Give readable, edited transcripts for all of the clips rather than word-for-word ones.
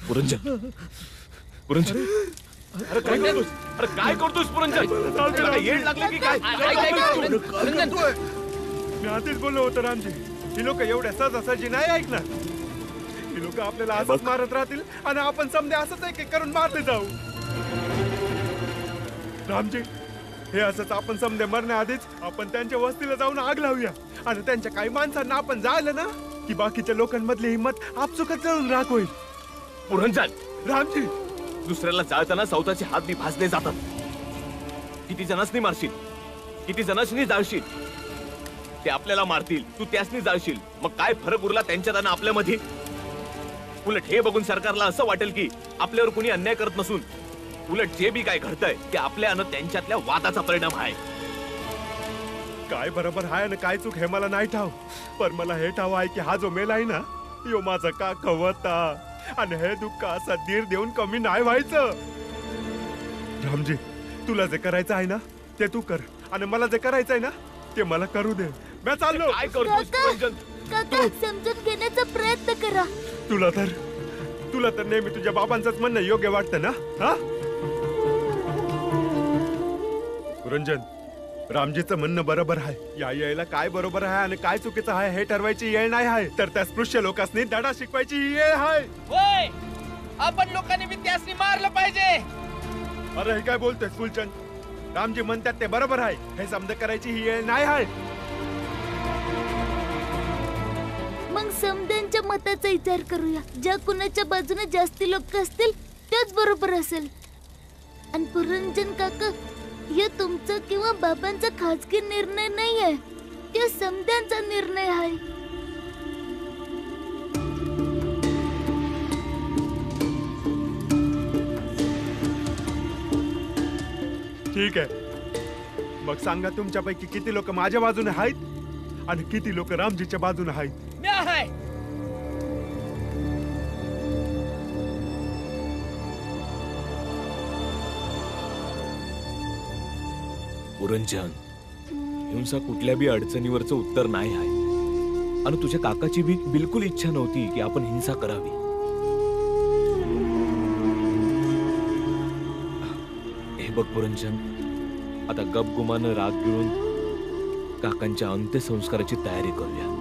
पुरंजन, पुरंजन, अरे काय करतोस? अरे काय करतोस पुरंजन? तुला काय येड लागले की काय? मी आधीच बोललो होतो रामजी, ही लोक एवढ्या सहजासहजी नाही ऐकणार. ही लोक आपल्याला असंच मारत राहतील आणि आपण समजे असंच एक करून मारले जाऊ. रामजी, हे असंच आपण समजे मरण्याआधीच आपण त्यांच्या वस्तीला जाऊन आग लावूया आणि त्यांच्या काही माणसांना आपण जायलं ना की बाकीच्या लोकांमधली हिंमत आपसुकच जळून राख होईल. पुरंजन, रामजी, दुसऱ्याला जाळताना स्वतःचे हात बी भाजले जातात. किती जणांनी मारशील, किती जणांनी जाळशील? ते आपल्याला मारतील, तू त्यासनी जाळशील, मग काय फरक उरला त्यांच्यात आणि आपल्यामध्ये? उलट हे बघून सरकारला असं वाटेल की आपल्यावर कोणी अन्याय करत नसून उलट जे बी काय घडतंय ते आपल्या आणि त्यांच्यातल्या वादाचा परिणाम आहे. काय बरोबर आहे आणि काय चूक हे मला नाही ठाव, पण मला हे ठाव आहे की हा जो मेला आहे ना, यो माझा का कवता आणि हे दुःख असा धीर देऊन कमी नाही व्हायचं. रामजी, तुला जे करायचं आहे ना ते तू कर आणि मला जे करायचं आहे ना ते मला करू दे. मी चाललो. काय करतोस पुरंजन? काका, समजून घेण्याचा प्रयत्न करा. तुला तर नेहमी तुझ्या बाबांचंच म्हणणं योग्य वाटतं ना? हा पुरंजन, रामजीचं म्हणणं बरोबर आहे. या येळेला काय बरोबर आहे आणि काय चुकीचं आहे हे ठरवायची येळ नाही आहे, तर त्या स्पृश्य लोकांनी धडा शिकवायची ही येळ आहे. होय, आपण लोकांनी बी त्यासनी मारलं पाहिजे. अरे हे काय बोलतोय फुलचंद? रामजी म्हणतात ते बरोबर आहे, हे समज करायची ही वेळ नाही आहे. मग समद्यांच्या मताचा विचार करूया. ज्या कुणाच्या बाजूने जास्ती लोक असतील तेच बरोबर असेल. आणि पुरंजन काका, हे तुमचा किंवा बाबांचा खाजगी निर्णय नाहीये, ते समद्यांचा निर्णय आहे. ठीक आहे, मग सांगा तुमच्यापैकी किती लोक माझ्या बाजूने आहेत आणि किती लोक रामजीच्या बाजूने आहेत? मी आहे. पुरंजन, हिंसा कुठल्या बी अडचणीवरचं उत्तर नाही आहे आणि तुझ्या काकाची बी बिलकुल इच्छा नव्हती की आपण हिंसा करावी. हे बघ पुरंजन, आता गपगुमानं राग गिळून काकांच्या अंत्यसंस्काराची तयारी करूया.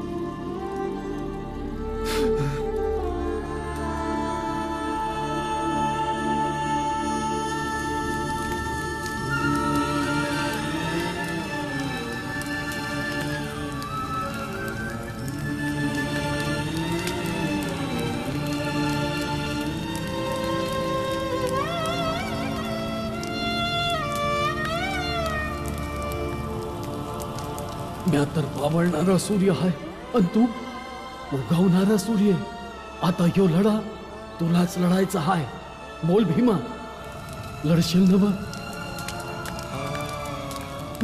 म्या तर पावळणारा सूर्य आहे आणि तू उगवणारा सूर्य. आता ह्यो लढा तुलाच लढायचा आहे. बोल भीमा, लढशील नव?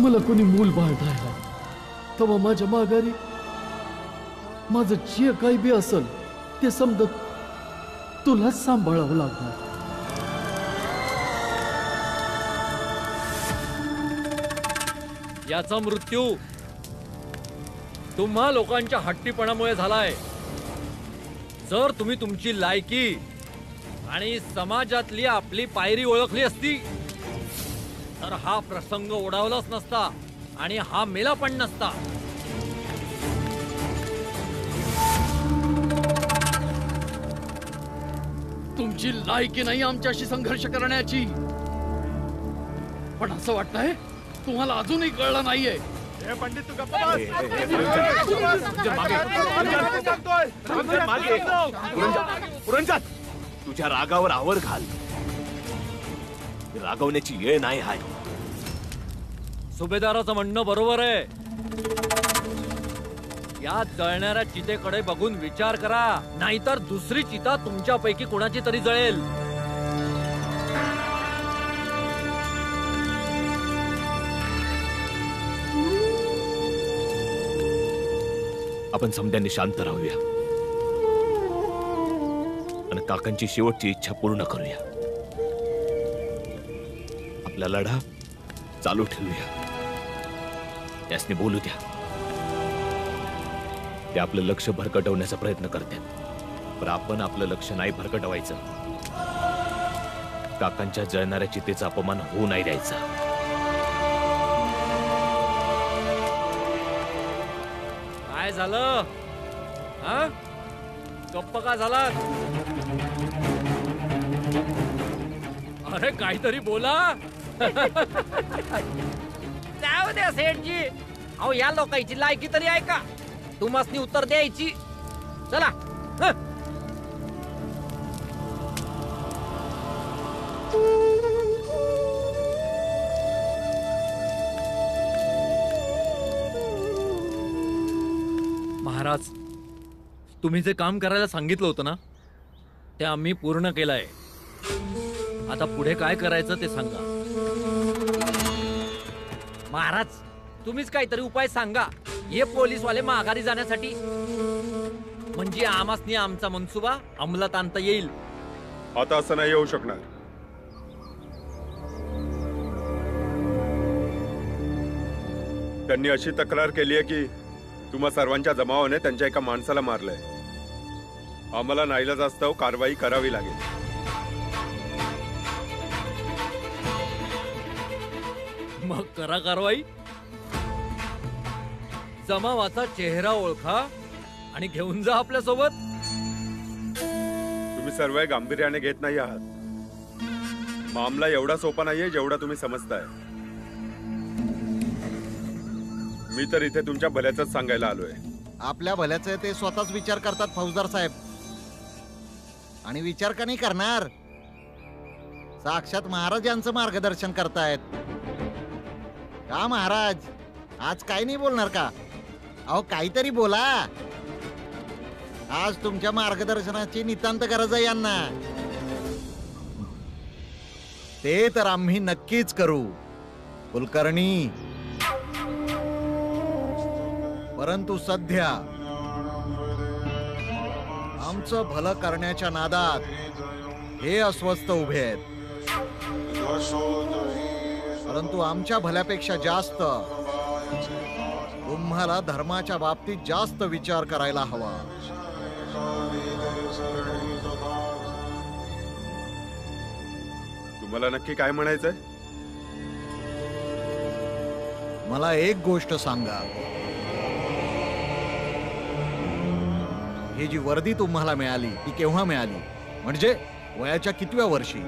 मला कोणी मूल बाळ राहिला तेव्हा माझ्या माघारी माझं जे काही बी असल ते समजत तुलाच सांभाळावं लागणार. याचा मृत्यू तुम्हा लोकांच्या हट्टीपणामुळे झालाय. जर तुम्ही तुमची लायकी आणि समाजातली आपली पायरी ओळखली असती तर हा प्रसंग ओढावलाच नसता आणि हा मेला पण नसता. तुमची लायकी नाही आमच्याशी संघर्ष करण्याची, पण असं वाटतंय तुम्हाला अजूनही कळलं नाहीये. पंडित तू पुरंजन, तुझ्या रागावर आवर घाल. रागवण्याची वेळ नाही आहे. सुभेदाराचं म्हणणं बरोबर आहे. या जळणाऱ्या चितेकडे बघून विचार करा, नाहीतर दुसरी चिता तुमच्यापैकी कोणाची तरी जळेल. आपण समद्यांनी शांत राहूया आणि काकांची शेवटची इच्छा पूर्ण करूया. आपला लढा चालू ठेवूया. त्यासनी बोलू द्या. ते आपलं लक्ष भरकटवण्याचा प्रयत्न करतात, पण आपण आपलं लक्ष नाही भरकटवायचं. काकांच्या जळणाऱ्या चितेचा अपमान होऊ नाही द्यायचा. काय झालं? हा? गप्प का झाला? अरे काहीतरी बोला. जाऊ द्या सेठजी. अहो या लोकांची लायकी तरी आहे का? तुम्हासनी उत्तर द्यायची. चला. हं. महाराज, तुम्ही जे काम करायला सांगितलं होतं ना ते आम्ही पूर्ण केलंय. आता पुढे काय करायचं ते सांगा. महाराज, तुम्हीच काहीतरी उपाय सांगा. हे पोलीसवाले माघारी जाण्यासाठी, म्हणजे आमासनी आमचा मनसुबा अंमलात आणता येईल. आता असं नाही येऊ शकणार. त्यांनी अशी तक्रार केली आहे की तुम्हा सर्वांच्या जमावाने त्यांच्या एका माणसाला मारलंय. आम्हाला नाईलाजास्तव कारवाई करावी लागेल. मग करा कारवाई. जमावाचा चेहरा ओळखा आणि घेऊन जा आपल्या सोबत. तुम्ही सर्व गांभीर्याने घेत नाही आहात. मामला एवढा सोपा नाहीये जेवढा तुम्ही समजताय. मी तर इथे तुमच्या भल्याच सांगायला आलोय. आपल्या भल्याचे ते स्वतःच विचार करतात फौजदार साहेब. आणि विचार का नाही करणार? साक्षात महाराज यांचं मार्गदर्शन करतायत. का महाराज, आज काय नाही बोलणार का? अहो काहीतरी बोला. आज तुमच्या मार्गदर्शनाची नितांत गरज आहे यांना. ते तर आम्ही नक्कीच करू कुलकर्णी. परंतु सध्या आमचं भलं करण्याच्या नादात हे अस्वस्थ उभे आहेत. परंतु आमच्या भल्यापेक्षा जास्त तुम्हाला धर्माच्या बाबतीत जास्त विचार करायला हवा. तुम्हाला नक्की काय म्हणायचंय? मला एक गोष्ट सांगा. ही जी वर्दी तुम्हाला मिळाली ती केव्हा मिळाली? म्हणजे वयाच्या कितव्या वर्षी?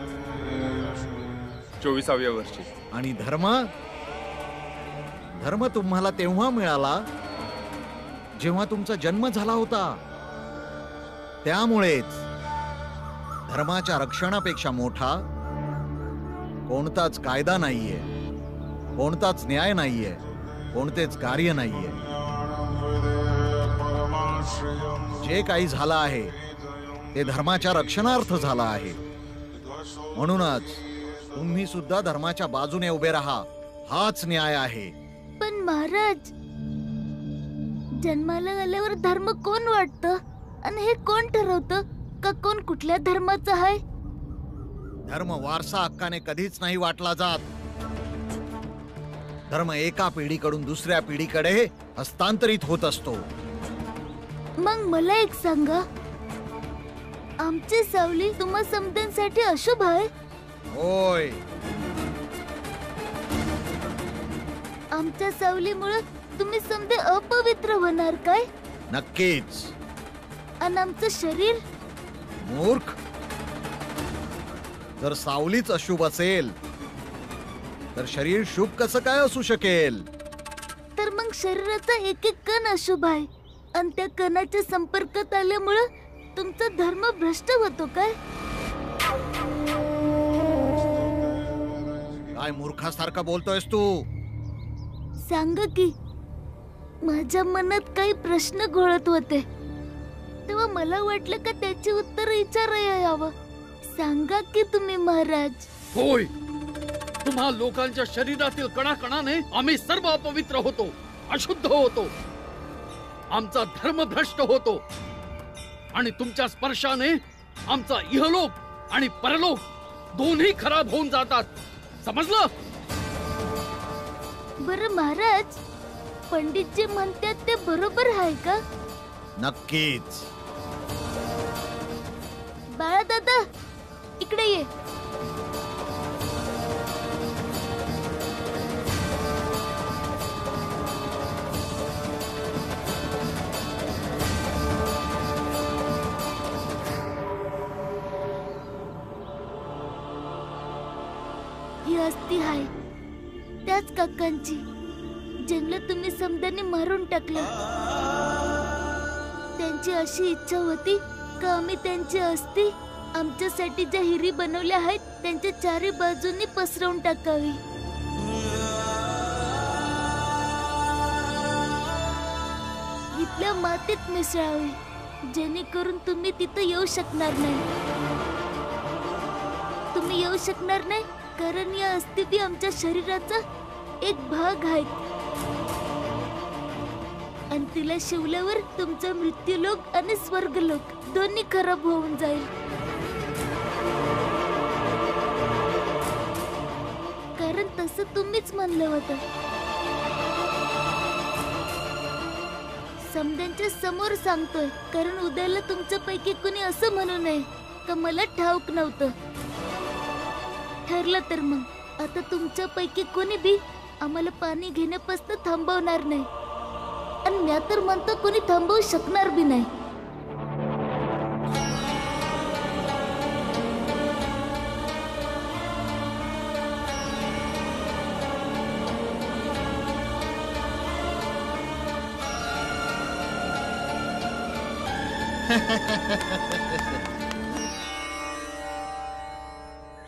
24व्या वर्षी. आणि धर्म? धर्म तुम्हाला तेव्हा मिळाला जेव्हा तुमचा जन्म झाला होता. त्यामुळेच धर्माच्या रक्षणापेक्षा मोठा कोणताच कायदा नाहीये, कोणताच न्याय नाहीये, कोणतेच कार्य नाहीये. जे काही झालं आहे ते धर्माच्या रक्षणार्थ झालं आहे. म्हणूनच तुम्ही सुद्धा धर्माच्या बाजूने उभे राहा. हाच न्याय आहे. पण महाराज, जन्माला आल्यावर धर्म कोण वाटतं आणि हे कोण ठरवतं का कोण कुठल्या धर्माचा आहे? धर्म वारसा हक्काने कधीच नाही वाटला जात. धर्म एका पिढीकडून दुसऱ्या पिढीकडे हस्तांतरित होत असतो. मग मला एक सांगा, आमची सावली तुम्हा समजांसाठी अशुभ आहे? होय. आमच्या सावलीमुळे तुम्ही समजे अपवित्र होणार काय? नक्कीच. आणि आमचं शरीर? मूर्ख. जर सावलीच अशुभ असेल तर शरीर शुभ कसं काय असू शकेल? तर मग शरीराचा एक एक कण अशुभ आहे आणि त्या कणाच्या संपर्कात आल्यामुळे तुमचा धर्म भ्रष्ट होतो काय? काय मूर्खासारखा बोलतोयस तू? सांग की. माझ्या मनात काही प्रश्न घोळत होते, तेव्हा मला वाटलं का त्याची उत्तर विचारायला यावं. सांगा की तुम्ही महाराज. होय, तुम्हा लोकांच्या शरीरातील कणाकणाने आम्ही सर्व अपवित्र होतो, अशुद्ध होतो. आमचा धर्म भ्रष्ट होतो आणि तुमच्या स्पर्शाने आमचा इहलोक आणि परलोक दोन्ही खराब होऊन जातात. समजलं? बरं महाराज, पंडितजी म्हणतात ते बरोबर आहे का? नक्कीच. बाळा दादा, इकडे ये. काकांची, ज्यांना तुम्ही समद्यांनी मारून टाकलं. त्यांची अशी इच्छा होती का आम्ही त्यांची अस्थी आमच्यासाठी ज्या हिरी बनवल्या आहेत त्यांच्या चारी बाजूंनी पसरवून टाकावी. इथल्या मातीत मिसळावे, जेणेकरून तुम्ही तिथं येऊ शकणार नाही. तुम्ही येऊ शकणार नाही कारण या अस्थी आमच्या शरीराचा एक भाग आहेत. आणि तिला शिवल्यावर तुमचा मृत्यूलोक आणि स्वर्गलोक दोन्ही खराब होऊन जाईल. कारण तसं तुम्हीच म्हणलं होतं. समद्यांच्या समोर सांगतोय, कारण उद्याला तुमच्यापैकी कुणी असं म्हणू नये का मला ठाऊक नव्हतं. ठरलं तर मग आता तुमच्यापैकी कोणी बी आम्हाला पाणी घेण्यापासून थांबवणार नाही. आणि म्या तर म्हणतो कोणी थांबवू शकणार बी नाही.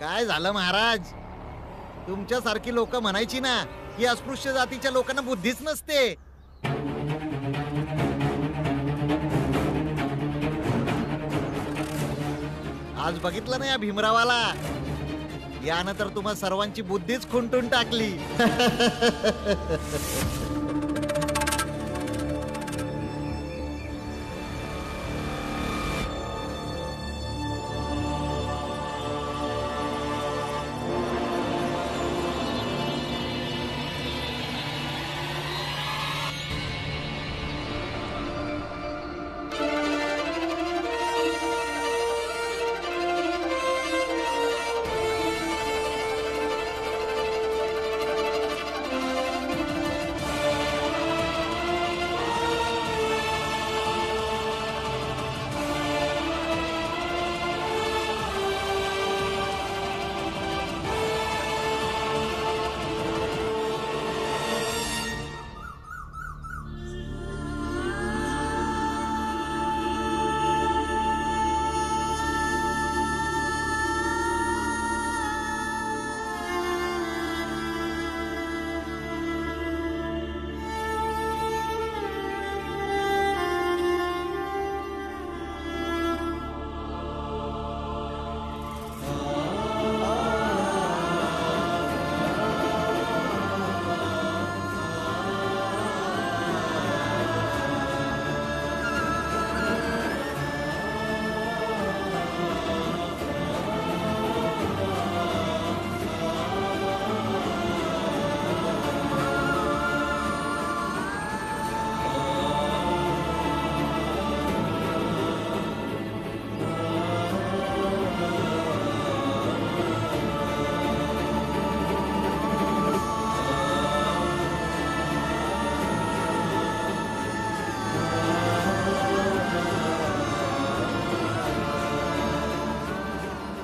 काय झालं महाराज? तुमच्यासारखी लोक म्हणायची ना की अस्पृश्य जातीच्या लोकांना बुद्धीच नसते. आज बघितलं ना या भीमरावाला, यानं तर तुम्हा सर्वांची बुद्धीच खुंटून टाकली.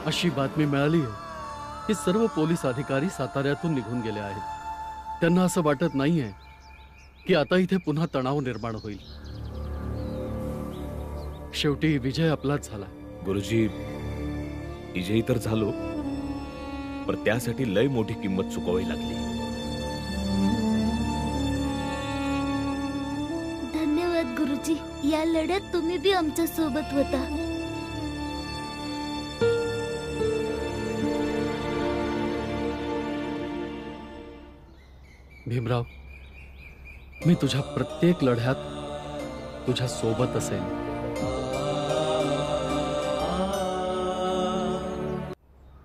अशी बातमी मिळाली आहे की सर्व पोलीस अधिकारी साताऱ्यातून निघून गेले आहेत. त्यांना असं वाटत नाहीये की आता इथे पुन्हा तणाव निर्माण होईल. शेवटी विजय आपलाच झाला. गुरुजी, विजयी तर झालो, पण त्यासाठी लय मोठी किंमत चुकवावी लागली. धन्यवाद गुरुजी, या लढ्यात तुम्ही बी आमच्या सोबत होता. भीमराव, मी तुझ्या प्रत्येक लढ्यात तुझ्या सोबत असेल.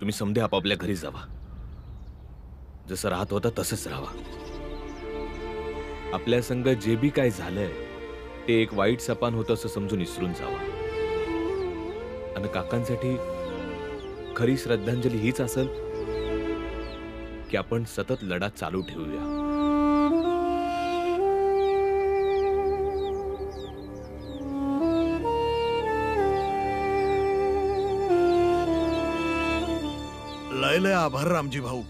तुम्ही समधे आपापल्या घरी जावा. जसं राहत होता तसंच राहा. आपल्या संग जे बी काय झालंय ते एक वाईट सपान होतं असं समजून विसरून जावा. आणि काकांसाठी खरी श्रद्धांजली हीच असेल की आपण सतत लढा चालू ठेवूया. लय लय आभार रामजी भाऊ.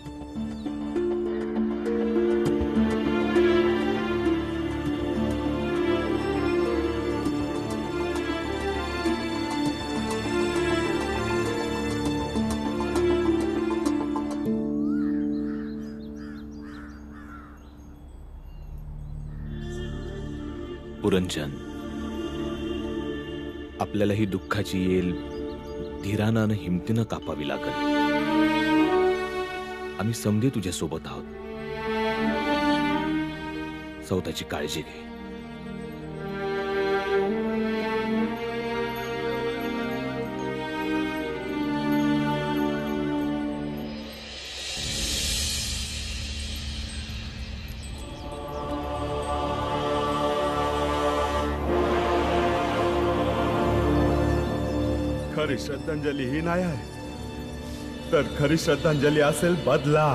पुरंजन, आपल्याला ही दुःखाची येल धीरानं आणि हिमतीनं कापावी लागल. आम्ही समजे तुझ्या सोबत आहोत. सौताची काळजी घे. खरी श्रद्धांजली ही नाही आहे, तर खरी श्रद्धांजली असेल बदला.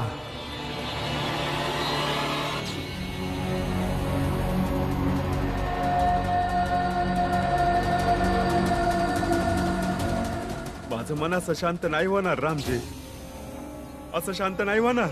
माझं मन असं शांत नाही होणार रामजी, असं शांत नाही होणार.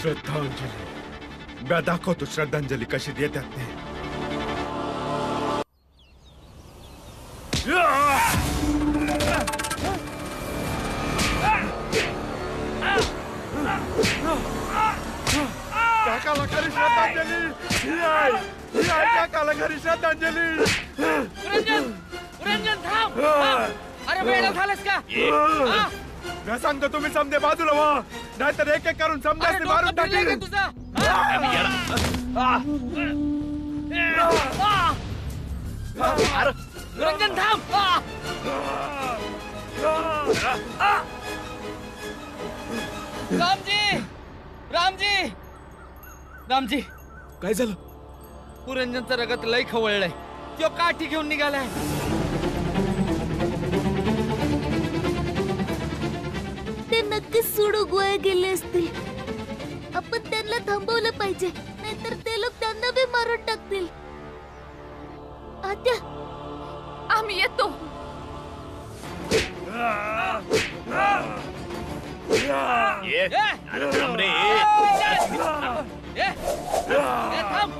श्रद्धांजली मी दाखवतो श्रद्धांजली कशी देतात ते. काकाला खरी श्रद्धांजली ही आहे, ही आहे काकाला खरी श्रद्धांजली. पुरंजन थांब थांब. अरे वेळ झालास का? हा? मी सांगतो तुम्ही समजे बाजूला व्हा, नाहीतर एक एक करून अरे समजाच मारून डोकं फिरलंय का टाकेल. तुझं? पुरंजन थांब. रामजी रामजी रामजी, काय झालं? पुरंजनचं रगत लय खवळलंय. तो काठी घेऊन निघालाय. ते नक्कीच सोडू गोया गेले असतील. आपण त्यांना थांबवलं पाहिजे, नाहीतर ते लोक त्यांना बी मारून टाकतील. आत्या, आम्ही येतो. ये. अरे थांब रे. थांब.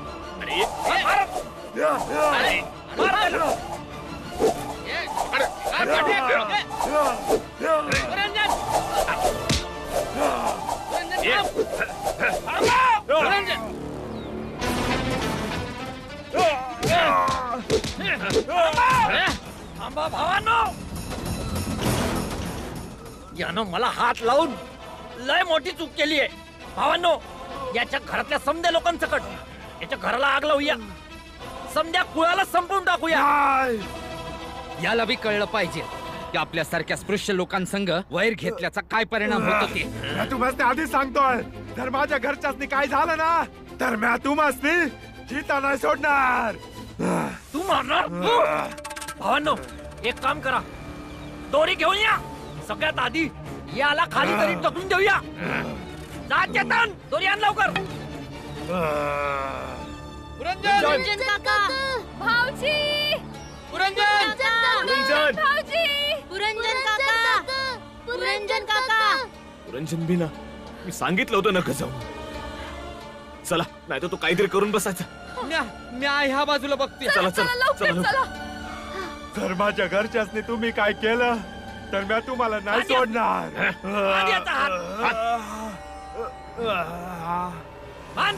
अरे थांबा भावांनो. यानं मला हात लावून लय मोठी चूक केली आहे. भावांनो, याच्या घरातल्या समद्या लोकांसकट याच्या घराला आग लावूया. समद्या कुळाला संपवून टाकूया. याला बी कळलं पाहिजे की आपल्यासारख्या स्पृश्य लोकांसंग वैर घेतल्याचा काय परिणाम होतो ते. मी तुम्हाला आधीच सांगतोय, जर माझ्या घरच्यासनी काय झालं ना, तर मी तुम्हाला जिता नाही सोडणार. तू मारणार? भावांनो, एक काम करा, दोरी घेऊन या. सगळ्यात आधी याला खाली तरी टाकून देऊया. जा चेतन, दोरी आण लवकर. पुरंजन, पुरंजन काका, भाऊजी, पुरंजन, भाऊजी, पुरंजन काका, पुरंजन काका. पुरंजन बिना मी सांगितलं होतं नका जाऊ. चला, नाही तर तो काहीतरी करून बसायचा. मी ह्या बाजूला बघते. चला चला चला. जर माझ्या घरच्यासनी तुम्ही काय केलं, तर मी तुम्हाला नाही सोडणार. आधी आता हात. मान.